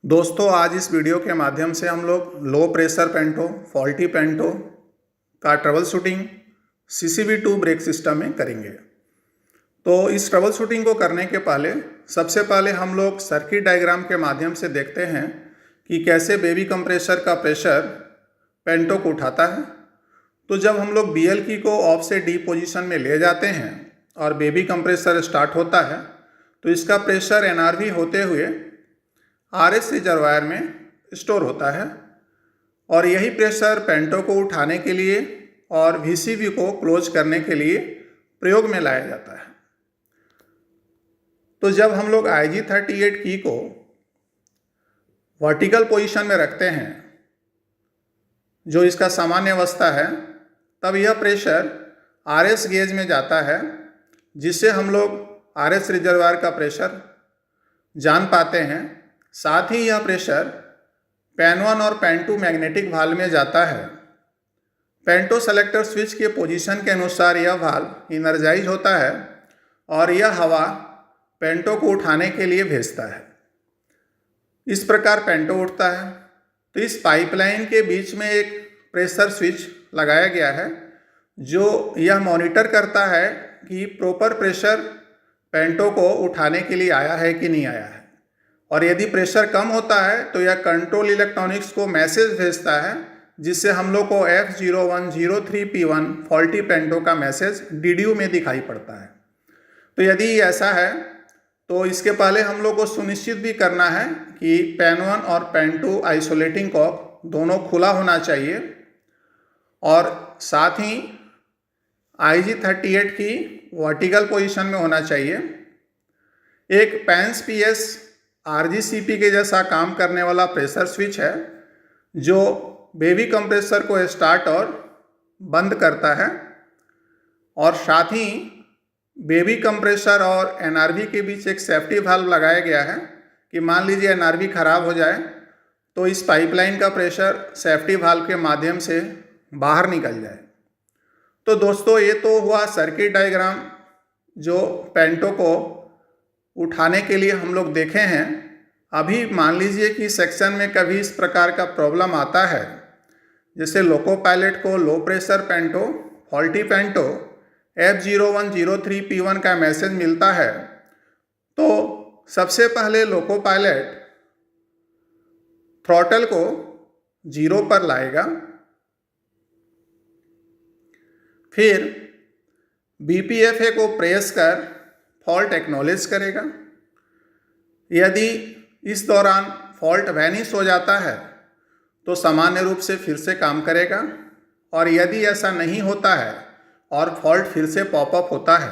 दोस्तों, आज इस वीडियो के माध्यम से हम लोग लो प्रेशर पेंटो, फॉल्टी पेंटो का trouble shooting CCV2 brake system में करेंगे। तो इस ट्रबल शूटिंग को करने के पहले सबसे पहले हम लोग सर्किट डायग्राम के माध्यम से देखते हैं कि कैसे बेबी कंप्रेसर का प्रेशर पेंटो को उठाता है। तो जब हम लोग BL की को ऑफ से D पोजीशन में ले जाते हैं और बेबी कंप्रेसर स्टार्ट होता है तो इसका प्रेशर NRV होते हुए RS रिजर्वायर में स्टोर होता है और यही प्रेशर पेंटो को उठाने के लिए और VCV को क्लोज करने के लिए प्रयोग में लाया जाता है। तो जब हम लोग IG38 की को वर्टिकल पोजीशन में रखते हैं, जो इसका सामान्य अवस्था है, तब यह प्रेशर RS गेज में जाता है, जिससे हम लोग RS रिजर्वायर का प्रेशर जान पाते हैं। साथ ही यह प्रेशर पैन 1 और पैन 2 मैग्नेटिक वाल्व में जाता है। पेंटो सेलेक्टर स्विच के पोजीशन के अनुसार यह वाल्व इनर्जाइज होता है और यह हवा पेंटो को उठाने के लिए भेजता है। इस प्रकार पेंटो उठता है। तो इस पाइपलाइन के बीच में एक प्रेशर स्विच लगाया गया है, जो यह मॉनिटर करता है कि प्रॉपर प्रेशर पेंटो को उठाने के लिए आया है कि नहीं आया है। और यदि प्रेशर कम होता है तो यह कंट्रोल इलेक्ट्रॉनिक्स को मैसेज भेजता है, जिससे हम लोग को F0103P1 फॉल्टी पेंटो का मैसेज DDU में दिखाई पड़ता है। तो यदि ऐसा है तो इसके पहले हम लोग को सुनिश्चित भी करना है कि पैन 1 और पैन 2 आइसोलेटिंग कॉक दोनों खुला होना चाहिए और साथ ही IG38 की वर्टिकल पोजीशन में होना चाहिए। एक पैंस PS RGCP के जैसा काम करने वाला प्रेशर स्विच है, जो बेबी कंप्रेसर को स्टार्ट और बंद करता है। और साथ ही बेबी कंप्रेसर और NRV के बीच एक सेफ्टी वाल्व लगाया गया है कि मान लीजिए NRV खराब हो जाए तो इस पाइपलाइन का प्रेशर सेफ्टी वाल्व के माध्यम से बाहर निकल जाए। तो दोस्तों, ये तो हुआ सर्किट डायग्राम जो पेंटो को उठाने के लिए हम लोग देखे हैं। अभी मान लीजिए कि सेक्शन में कभी इस प्रकार का प्रॉब्लम आता है, जैसे लोको पायलट को लो प्रेशर पेंटो, फॉल्टी पेंटो F0103P1 का मैसेज मिलता है, तो सबसे पहले लोको पायलट थ्रॉटल को 0 पर लाएगा, फिर BPFA को प्रेस कर फॉल्ट एक्नॉलेज करेगा। यदि इस दौरान फॉल्ट वैनिश हो जाता है तो सामान्य रूप से फिर से काम करेगा, और यदि ऐसा नहीं होता है और फॉल्ट फिर से पॉपअप होता है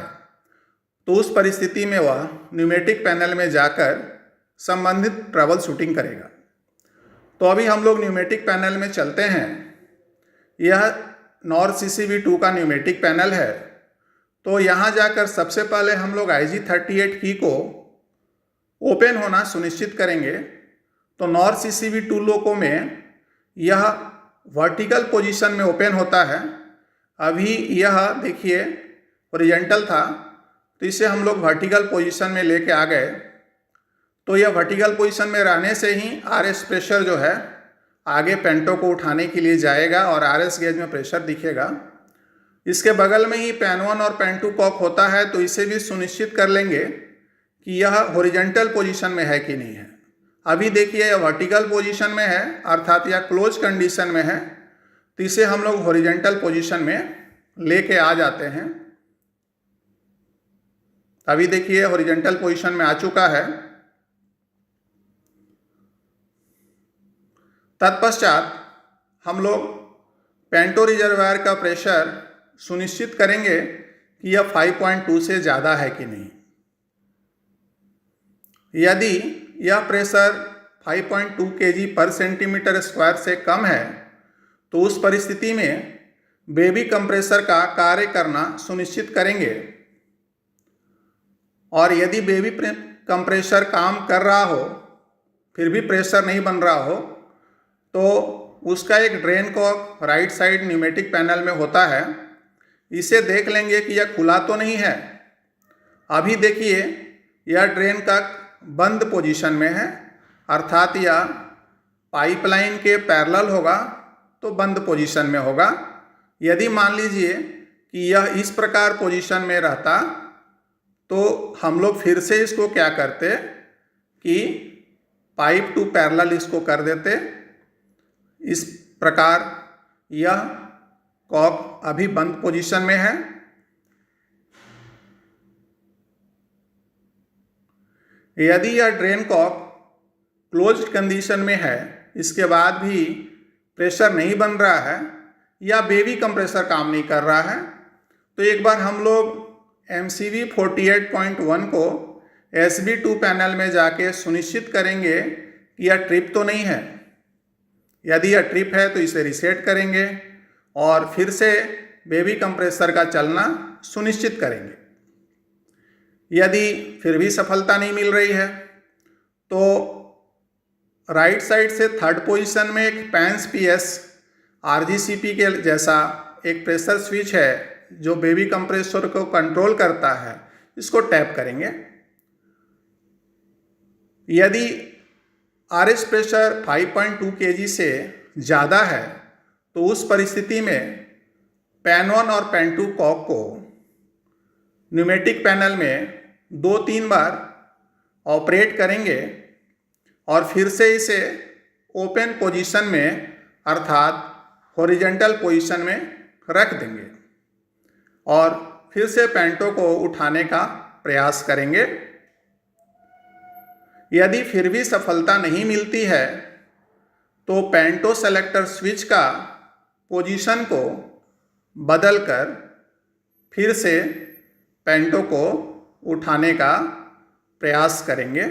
तो उस परिस्थिति में वह न्यूमेटिक पैनल में जाकर संबंधित ट्रबल शूटिंग करेगा। तो अभी हम लोग न्यूमेटिक पैनल में चलते हैं। यह नॉर CCV2 का न्यूमेटिक पैनल है। तो यहाँ जाकर सबसे पहले हम लोग IG38 की को ओपन होना सुनिश्चित करेंगे। तो नॉर CCV2 लोको में यह वर्टिकल पोजीशन में ओपन होता है। अभी यह देखिए हॉरिजॉन्टल था, तो इसे हम लोग वर्टिकल पोजीशन में लेके आ गए। तो यह वर्टिकल पोजीशन में रहने से ही RS प्रेशर जो है आगे पेंटो को उठाने के लिए जाएगा और RS गेज में प्रेशर दिखेगा। इसके बगल में ही पैन 1 और पैन 2 कॉक होता है, तो इसे भी सुनिश्चित कर लेंगे कि यह हॉरिजॉन्टल पोजीशन में है कि नहीं है। अभी देखिए यह वर्टिकल पोजीशन में है, अर्थात यह क्लोज कंडीशन में है, तो इसे हम लोग हॉरिजॉन्टल पोजीशन में लेके आ जाते हैं। अभी देखिए हॉरिजॉन्टल पोजीशन में आ चुका है। तत्पश्चात हम लोग पेंटो रिजर्वायर का प्रेशर सुनिश्चित करेंगे कि यह 5.2 से ज़्यादा है कि नहीं। यदि यह प्रेशर 5.2 kg पर सेंटीमीटर स्क्वायर से कम है तो उस परिस्थिति में बेबी कंप्रेसर का कार्य करना सुनिश्चित करेंगे। और यदि बेबी कंप्रेसर काम कर रहा हो फिर भी प्रेशर नहीं बन रहा हो, तो उसका एक drain cock right side pneumatic panel में होता है। इसे देख लेंगे कि यह खुला तो नहीं है। अभी देखिए यह ड्रेन का बंद पोजीशन में है, अर्थात यह पाइपलाइन के पैरेलल होगा तो बंद पोजीशन में होगा। यदि मान लीजिए कि यह इस प्रकार पोजीशन में रहता तो हम लोग फिर से इसको क्या करते कि पाइप टू पैरेलल इसको कर देते। इस प्रकार यह कॉक अभी बंद पोजीशन में है। यदि यह ड्रेन कॉक क्लोज्ड कंडीशन में है, इसके बाद भी प्रेशर नहीं बन रहा है या बेबी कंप्रेसर काम नहीं कर रहा है, तो एक बार हम लोग MCV 48.1 को SB2 पैनल में जाके सुनिश्चित करेंगे कि यह ट्रिप तो नहीं है। यदि यह ट्रिप है तो इसे रीसेट करेंगे और फिर से बेबी कंप्रेसर का चलना सुनिश्चित करेंगे। यदि फिर भी सफलता नहीं मिल रही है तो राइट साइड से थर्ड पोजीशन में एक पैंस PS RGCP के जैसा एक प्रेशर स्विच है जो बेबी कंप्रेसर को कंट्रोल करता है, इसको टैप करेंगे। यदि RH प्रेशर 5.2 kg से ज़्यादा है तो उस परिस्थिति में पैन 1 और पैन 2 कॉक को न्यूमेटिक पैनल में 2-3 बार ऑपरेट करेंगे और फिर से इसे ओपन पोजीशन में अर्थात हॉरिजॉन्टल पोजीशन में रख देंगे और फिर से पैंटो को उठाने का प्रयास करेंगे। यदि फिर भी सफलता नहीं मिलती है तो पैंटो सेलेक्टर स्विच का पोजीशन को बदलकर फिर से पैंटो को उठाने का प्रयास करेंगे।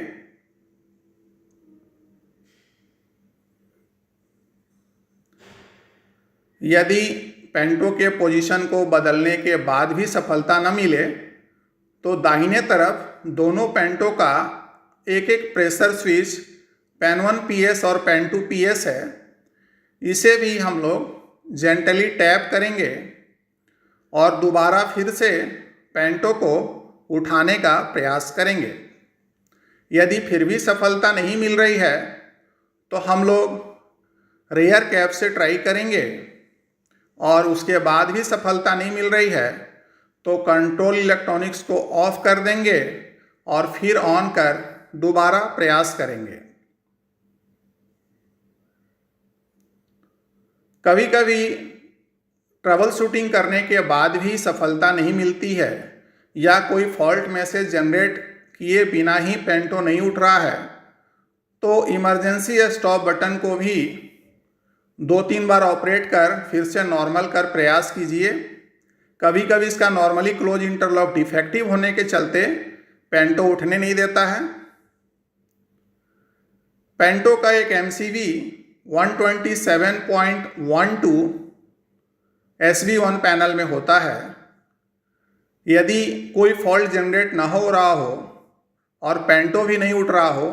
यदि पैंटो के पोजीशन को बदलने के बाद भी सफलता न मिले तो दाहिने तरफ दोनों पैंटो का एक एक प्रेशर स्विच पैन 1 PS और पैन 2 PS है, इसे भी हम लोग जेंटली टैप करेंगे और दोबारा फिर से पैंटो को उठाने का प्रयास करेंगे। यदि फिर भी सफलता नहीं मिल रही है तो हम लोग रेयर कैप से ट्राई करेंगे और उसके बाद भी सफलता नहीं मिल रही है तो कंट्रोल इलेक्ट्रॉनिक्स को ऑफ कर देंगे और फिर ऑन कर दोबारा प्रयास करेंगे। कभी कभी ट्रबल शूटिंग करने के बाद भी सफलता नहीं मिलती है या कोई फॉल्ट मैसेज जनरेट किए बिना ही पैंटो नहीं उठ रहा है तो इमरजेंसी स्टॉप बटन को भी 2-3 बार ऑपरेट कर फिर से नॉर्मल कर प्रयास कीजिए। कभी कभी इसका नॉर्मली क्लोज इंटरलॉक डिफेक्टिव होने के चलते पैंटो उठने नहीं देता है। पैंटो का एक MCV 127.12 SB1 पैनल में होता है। यदि कोई फॉल्ट जनरेट ना हो रहा हो और पैंटो भी नहीं उठ रहा हो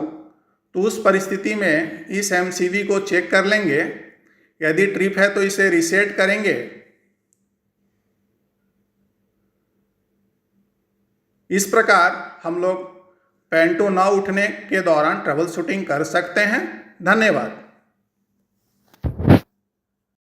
तो उस परिस्थिति में इस MCV को चेक कर लेंगे। यदि ट्रिप है तो इसे रीसेट करेंगे। इस प्रकार हम लोग पैंटो ना उठने के दौरान ट्रबल शूटिंग कर सकते हैं। धन्यवाद।